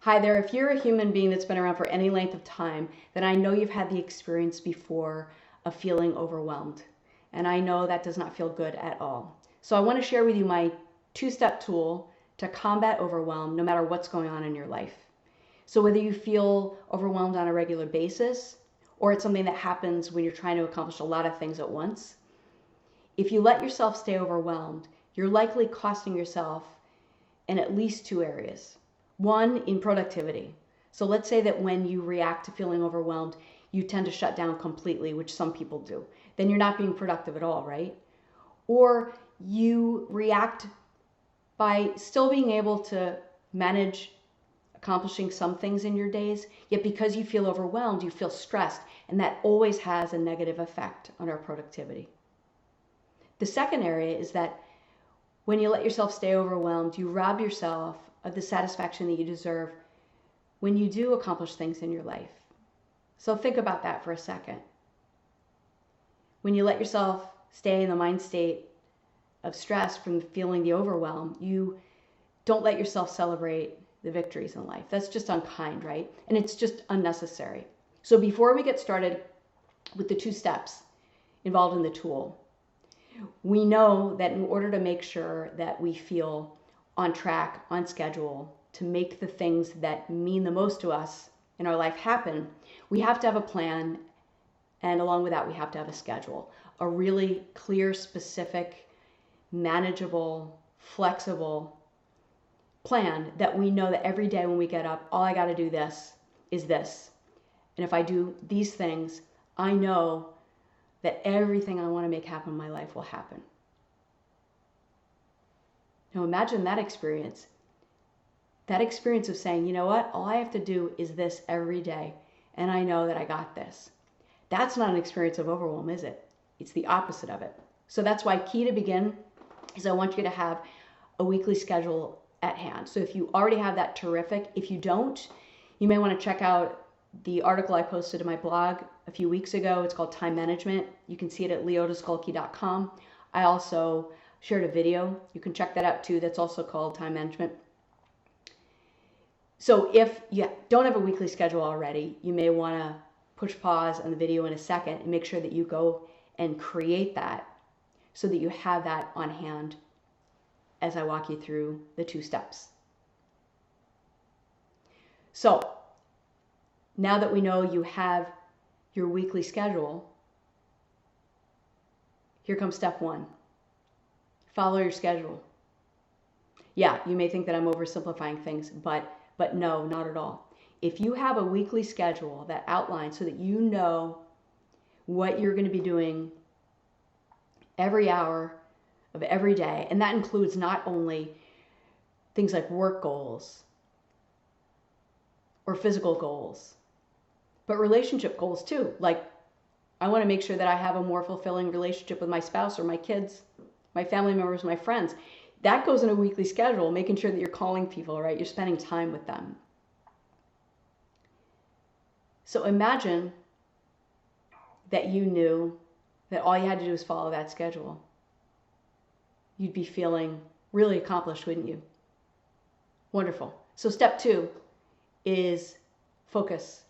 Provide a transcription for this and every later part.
Hi there, if you're a human being that's been around for any length of time, then I know you've had the experience before of feeling overwhelmed. And I know that does not feel good at all. So I want to share with you my two-step tool to combat overwhelm no matter what's going on in your life. So whether you feel overwhelmed on a regular basis or it's something that happens when you're trying to accomplish a lot of things at once, if you let yourself stay overwhelmed, you're likely costing yourself in at least two areas. One, in productivity. So let's say that when you react to feeling overwhelmed, you tend to shut down completely, which some people do. Then you're not being productive at all, right? Or you react by still being able to manage accomplishing some things in your days, yet because you feel overwhelmed, you feel stressed, and that always has a negative effect on our productivity. The second area is that when you let yourself stay overwhelmed, you rob yourself of the satisfaction that you deserve when you do accomplish things in your life. So think about that for a second. When you let yourself stay in the mind state of stress from feeling the overwhelm, you don't let yourself celebrate the victories in life. That's just unkind, right? And it's just unnecessary. So before we get started with the two steps involved in the tool, we know that in order to make sure that we feel on track, on schedule, to make the things that mean the most to us in our life happen, we have to have a plan. And along with that, we have to have a schedule, a really clear, specific, manageable, flexible plan that we know that every day when we get up, all I got to do this is this. And if I do these things, I know that everything I want to make happen in my life will happen. Now imagine that experience of saying, you know what, all I have to do is this every day, and I know that I got this. That's not an experience of overwhelm, is it? It's the opposite of it. So that's why key to begin is I want you to have a weekly schedule at hand. So if you already have that, terrific. If you don't, you may want to check out the article I posted to my blog a few weeks ago. It's called Time Management. You can see it at leotaskulke.com. I also shared a video. You can check that out too. That's also called Time Management. So if you don't have a weekly schedule already, you may want to push pause on the video in a second and make sure that you go and create that so that you have that on hand as I walk you through the two steps. So now that we know you have your weekly schedule, here comes step one. Follow your schedule. Yeah, you may think that I'm oversimplifying things, but no, not at all. If you have a weekly schedule that outlines so that you know what you're going to be doing every hour of every day, and that includes not only things like work goals or physical goals, but relationship goals too. Like, I want to make sure that I have a more fulfilling relationship with my spouse or my kids, my family members, my friends. That goes in a weekly schedule, making sure that you're calling people, right? You're spending time with them. So imagine that you knew that all you had to do was follow that schedule. You'd be feeling really accomplished, wouldn't you? Wonderful. So step two is focus.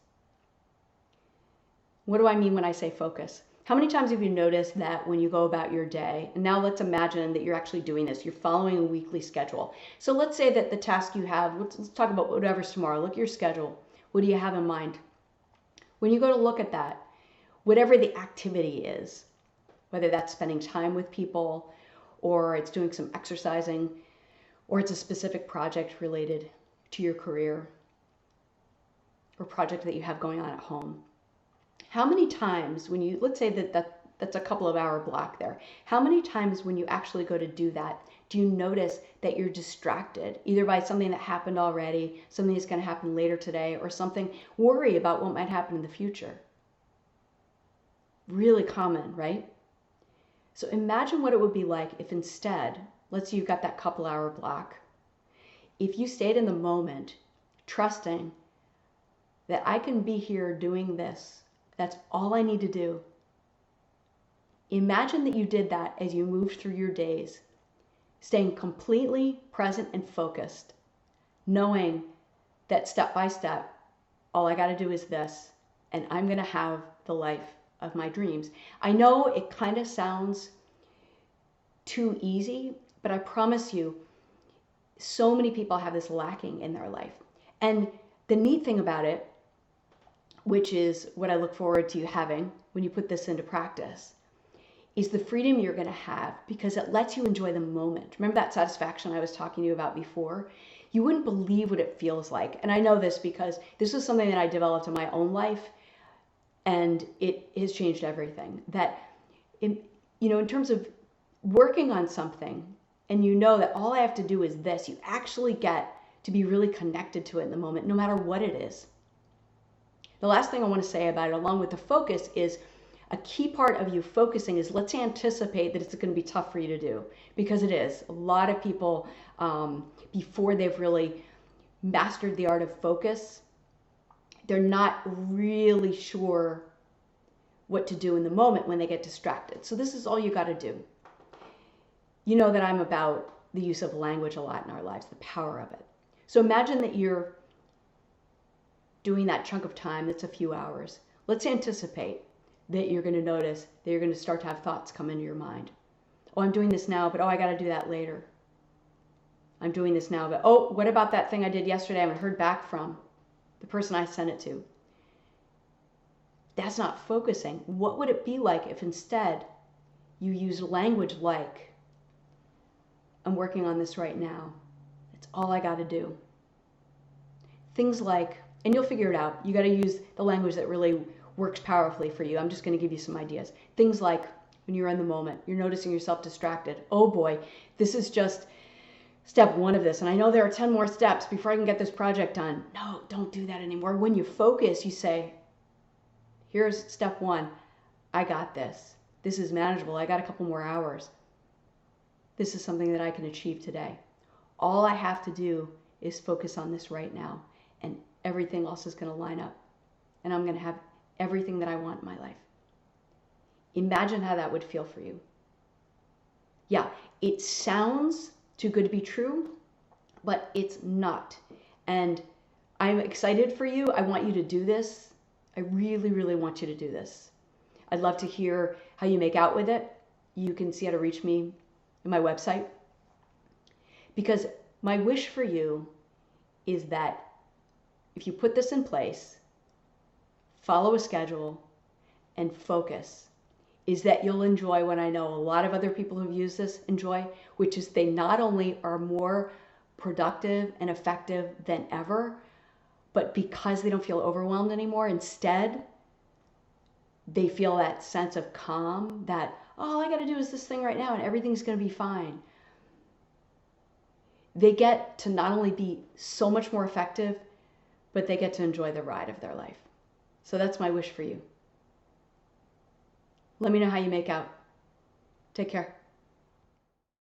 What do I mean when I say focus? How many times have you noticed that when you go about your day, and now let's imagine that you're actually doing this, you're following a weekly schedule. So let's say that the task you have, let's talk about whatever's tomorrow, look at your schedule. What do you have in mind? When you go to look at that, whatever the activity is, whether that's spending time with people, or it's doing some exercising, or it's a specific project related to your career, or project that you have going on at home. How many times when you, let's say that's a couple of hour block there, how many times when you actually go to do that, do you notice that you're distracted, either by something that happened already, something that's going to happen later today, or something, worry about what might happen in the future? Really common, right? So imagine what it would be like if instead, let's say you've got that couple hour block, if you stayed in the moment, trusting that I can be here doing this. That's all I need to do. Imagine that you did that as you moved through your days, staying completely present and focused, knowing that step by step, all I got to do is this, and I'm going to have the life of my dreams. I know it kind of sounds too easy, but I promise you, so many people have this lacking in their life. And the neat thing about it, which is what I look forward to you having when you put this into practice, is the freedom you're going to have, because it lets you enjoy the moment. Remember that satisfaction I was talking to you about before? You wouldn't believe what it feels like. And I know this because this was something that I developed in my own life, and it has changed everything. That, in terms of working on something, and you know that all I have to do is this, you actually get to be really connected to it in the moment, no matter what it is. The last thing I want to say about it, along with the focus, is a key part of you focusing is, let's anticipate that it's going to be tough for you to do, because it is. A lot of people, before they've really mastered the art of focus, they're not really sure what to do in the moment when they get distracted. So this is all you got to do. You know that I'm about the use of language a lot in our lives, the power of it. So imagine that you're doing that chunk of time that's a few hours. Let's anticipate that you're going to notice that you're going to start to have thoughts come into your mind. Oh, I'm doing this now, but I got to do that later. I'm doing this now, but oh, what about that thing I did yesterday I haven't heard back from the person I sent it to? That's not focusing. What would it be like if instead you used language like, I'm working on this right now. It's all I got to do. Things like, and you'll figure it out. You got to use the language that really works powerfully for you. I'm just going to give you some ideas. Things like when you're in the moment, you're noticing yourself distracted. Oh boy, this is just step one of this. And I know there are 10 more steps before I can get this project done. No, don't do that anymore. When you focus, you say, here's step one. I got this. This is manageable. I got a couple more hours. This is something that I can achieve today. All I have to do is focus on this right now, and everything else is going to line up, and I'm going to have everything that I want in my life. Imagine how that would feel for you. Yeah, it sounds too good to be true, but it's not. And I'm excited for you. I want you to do this. I really, really want you to do this. I'd love to hear how you make out with it. You can see how to reach me in my website. Because my wish for you is that if you put this in place, follow a schedule, and focus, is that you'll enjoy what I know a lot of other people who've used this enjoy, which is they not only are more productive and effective than ever, but because they don't feel overwhelmed anymore, instead, they feel that sense of calm, that, oh, all I got to do is this thing right now and everything's going to be fine. They get to not only be so much more effective, but they get to enjoy the ride of their life. So that's my wish for you. Let me know how you make out. Take care.